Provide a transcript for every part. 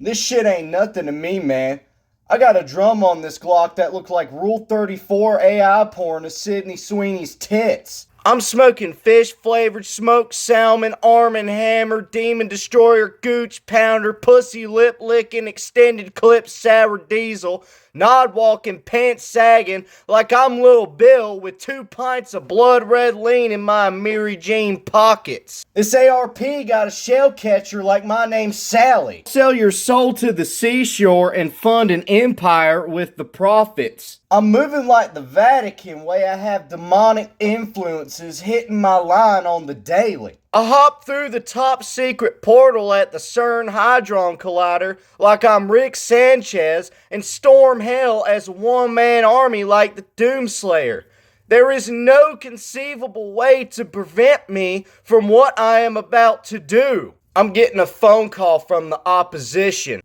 This shit ain't nothing to me, man. I got a drum on this Glock that looked like Rule 34 AI porn of Sydney Sweeney's tits. I'm smoking fish-flavored smoked salmon, Arm& Hammer, Demon Destroyer, Gooch Pounder, Pussy Lip-licking, Extended Clip Sour Diesel, nod-walking, pants-sagging like I'm Lil Bill with 2 pints of blood red lean in my Mary Jane pockets. This ARP got a shell catcher like my name's Sally. Sell your soul to the seashore and fund an empire with the profits. I'm moving like the Vatican, way I have demonic influences hitting my line on the daily. I hop through the top secret portal at the CERN Hadron Collider like I'm Rick Sanchez and storm hell as a one-man army like the Doomslayer. There is no conceivable way to prevent me from what I am about to do. I'm getting a phone call from the opposition.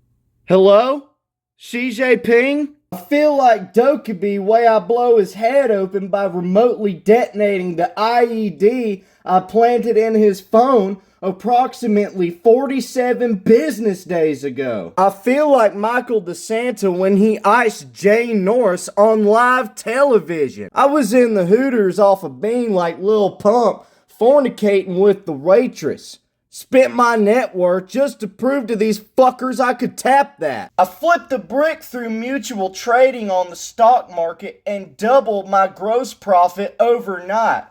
Hello? Xi Jinping? I feel like Dokkaebi way I blow his head open by remotely detonating the IED I planted in his phone approximately 47 business days ago. I feel like Michael DeSanta when he iced Jane Norris on live television. I was in the Hooters off a bean like Lil Pump, fornicating with the waitress. Spent my net worth just to prove to these fuckers I could tap that. I flipped a brick through mutual trading on the stock market and doubled my gross profit overnight.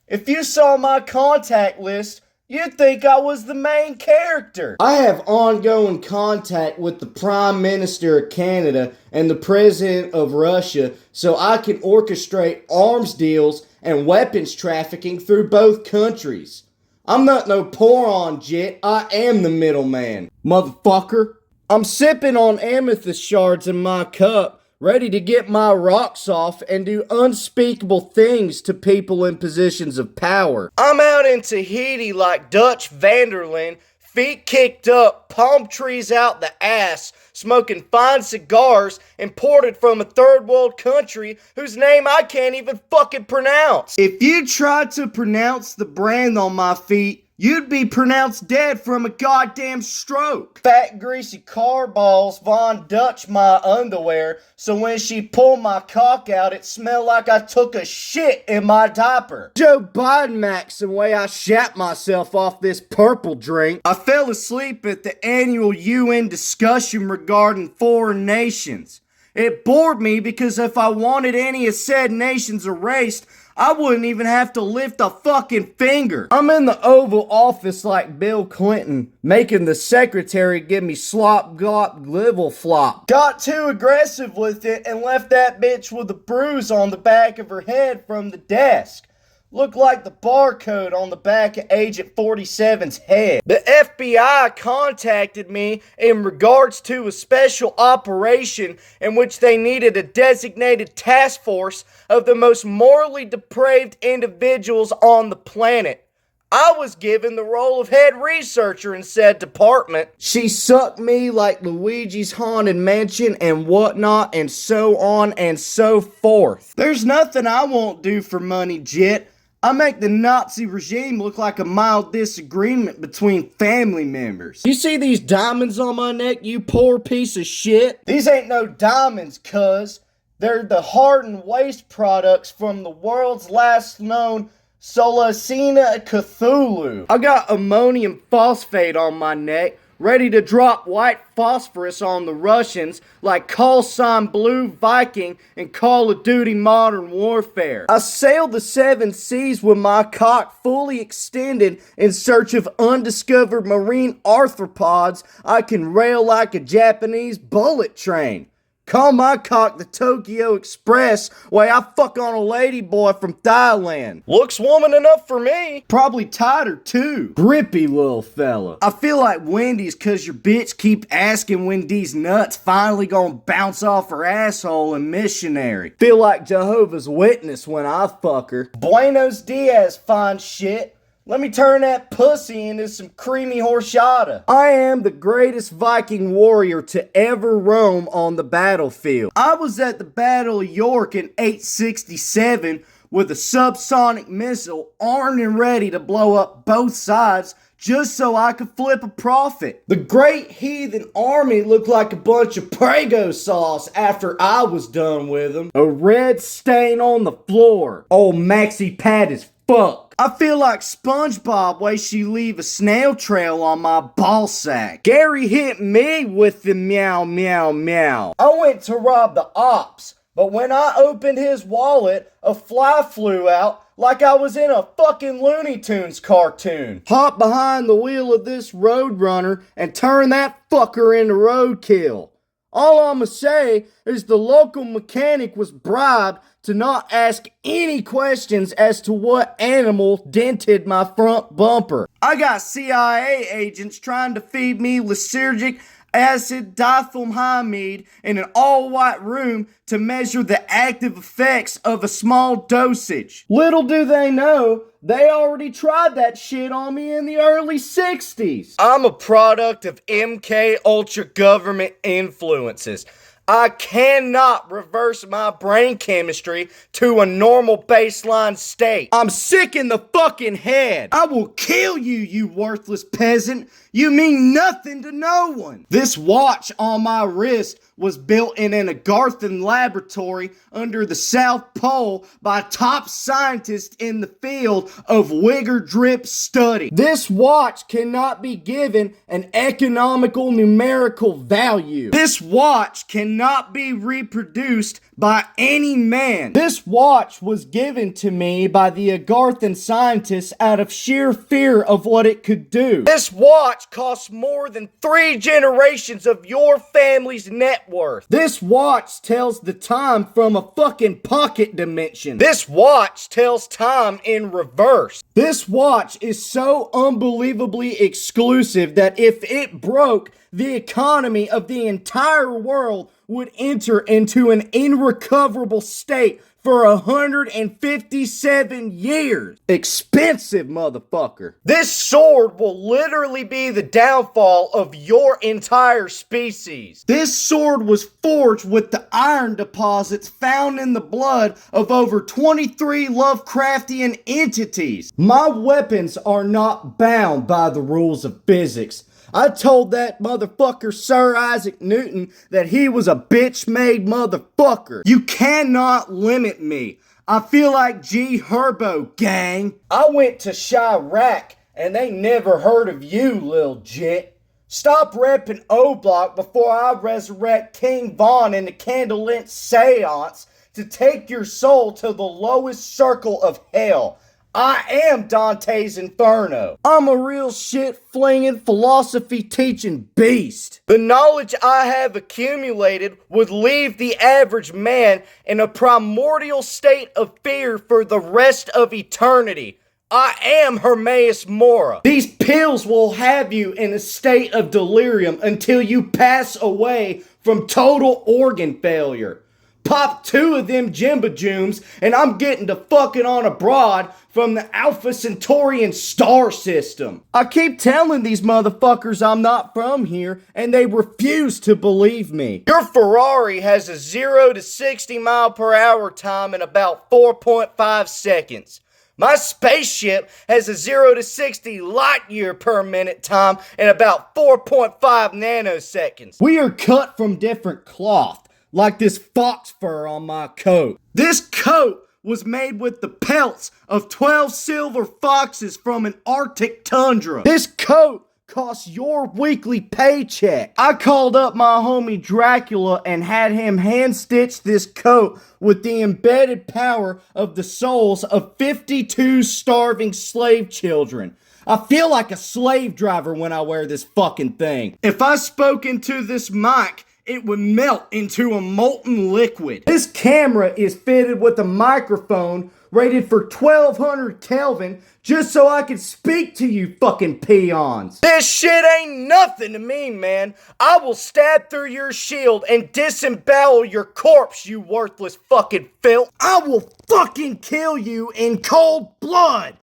If you saw my contact list, you'd think I was the main character. I have ongoing contact with the Prime Minister of Canada and the President of Russia so I can orchestrate arms deals and weapons trafficking through both countries. I'm not no poron jit, I am the middleman, motherfucker. I'm sipping on amethyst shards in my cup, ready to get my rocks off and do unspeakable things to people in positions of power. I'm out in Tahiti like Dutch Vanderlyn, feet kicked up, palm trees out the ass, smoking fine cigars imported from a third world country whose name I can't even fucking pronounce. If you tried to pronounce the brand on my feet, you'd be pronounced dead from a goddamn stroke. Fat greasy car balls Von Dutch my underwear, so when she pulled my cock out, it smelled like I took a shit in my diaper. Joe Biden Maxim way I shat myself off this purple drink. I fell asleep at the annual UN discussion regarding foreign nations. It bored me because if I wanted any of said nations erased, I wouldn't even have to lift a fucking finger. I'm in the Oval Office like Bill Clinton, making the secretary give me slop glop glivel flop. Got too aggressive with it and left that bitch with a bruise on the back of her head from the desk. Looked like the barcode on the back of Agent 47's head. The FBI contacted me in regards to a special operation in which they needed a designated task force of the most morally depraved individuals on the planet. I was given the role of head researcher in said department. She sucked me like Luigi's Haunted Mansion and whatnot and so on and so forth. There's nothing I won't do for money, Jit. I make the Nazi regime look like a mild disagreement between family members. You see these diamonds on my neck, you poor piece of shit? These ain't no diamonds, cuz. They're the hardened waste products from the world's last known Solacina Cthulhu. I got ammonium phosphate on my neck, ready to drop white phosphorus on the Russians like Call Sign Blue Viking in Call of Duty Modern Warfare. I sailed the 7 seas with my cock fully extended in search of undiscovered marine arthropods I can rail like a Japanese bullet train. Call my cock the Tokyo Express while I fuck on a ladyboy from Thailand. Looks woman enough for me. Probably tighter too. Grippy little fella. I feel like Wendy's cause your bitch keep asking when these nuts finally gonna bounce off her asshole and missionary. Feel like Jehovah's Witness when I fuck her. Buenos dias, fine shit. Let me turn that pussy into some creamy horchata. I am the greatest Viking warrior to ever roam on the battlefield. I was at the Battle of York in 867 with a subsonic missile armed and ready to blow up both sides just so I could flip a profit. The Great Heathen Army looked like a bunch of Prego sauce after I was done with them. A red stain on the floor. Old Maxi Pad is fuck. I feel like SpongeBob way she leave a snail trail on my ball sack. Gary hit me with the meow meow meow. I went to rob the ops, but when I opened his wallet, a fly flew out like I was in a fucking Looney Tunes cartoon. Hop behind the wheel of this Roadrunner and turn that fucker into roadkill. All I'ma say is the local mechanic was bribed to not ask any questions as to what animal dented my front bumper. I got CIA agents trying to feed me lysergic acid diethylhamide in an all-white room to measure the active effects of a small dosage. Little do they know, they already tried that shit on me in the early 60s. I'm a product of MK Ultra government influences. I cannot reverse my brain chemistry to a normal baseline state. I'm sick in the fucking head. I will kill you, you worthless peasant. You mean nothing to no one. This watch on my wrist was built in an Agarthan laboratory under the South Pole by top scientists in the field of wigger drip study. This watch cannot be given an economical numerical value. This watch cannot be reproduced by any man. This watch was given to me by the Agarthan scientists out of sheer fear of what it could do. This watch costs more than 3 generations of your family's net worth. This watch tells the time from a fucking pocket dimension. This watch tells time in reverse. This watch is so unbelievably exclusive that if it broke, the economy of the entire world would enter into an irrecoverable state for 157 years. Expensive, motherfucker. This sword will literally be the downfall of your entire species. This sword was forged with the iron deposits found in the blood of over 23 Lovecraftian entities. My weapons are not bound by the rules of physics. I told that motherfucker Sir Isaac Newton that he was a bitch-made motherfucker. You cannot limit me. I feel like G Herbo, gang. I went to Chirac and they never heard of you, lil jit. Stop repping O-Block before I resurrect King Von in the Candlelit Seance to take your soul to the lowest circle of hell. I am Dante's Inferno. I'm a real shit-flinging, philosophy-teaching beast. The knowledge I have accumulated would leave the average man in a primordial state of fear for the rest of eternity. I am Hermaeus Mora. These pills will have you in a state of delirium until you pass away from total organ failure. Pop 2 of them Jimba Jooms and I'm getting to fucking on abroad from the Alpha Centaurian star system. I keep telling these motherfuckers I'm not from here and they refuse to believe me. Your Ferrari has a 0 to 60 mile per hour time in about 4.5 seconds. My spaceship has a 0 to 60 light year per minute time in about 4.5 nanoseconds. We are cut from different cloth. Like this fox fur on my coat. This coat was made with the pelts of 12 silver foxes from an Arctic tundra. This coat costs your weekly paycheck. I called up my homie Dracula and had him hand stitch this coat with the embedded power of the souls of 52 starving slave children. I feel like a slave driver when I wear this fucking thing. If I spoke into this mic, it would melt into a molten liquid. This camera is fitted with a microphone rated for 1200 Kelvin just so I could speak to you fucking peons. This shit ain't nothing to me, man. I will stab through your shield and disembowel your corpse, you worthless fucking filth. I will fucking kill you in cold blood.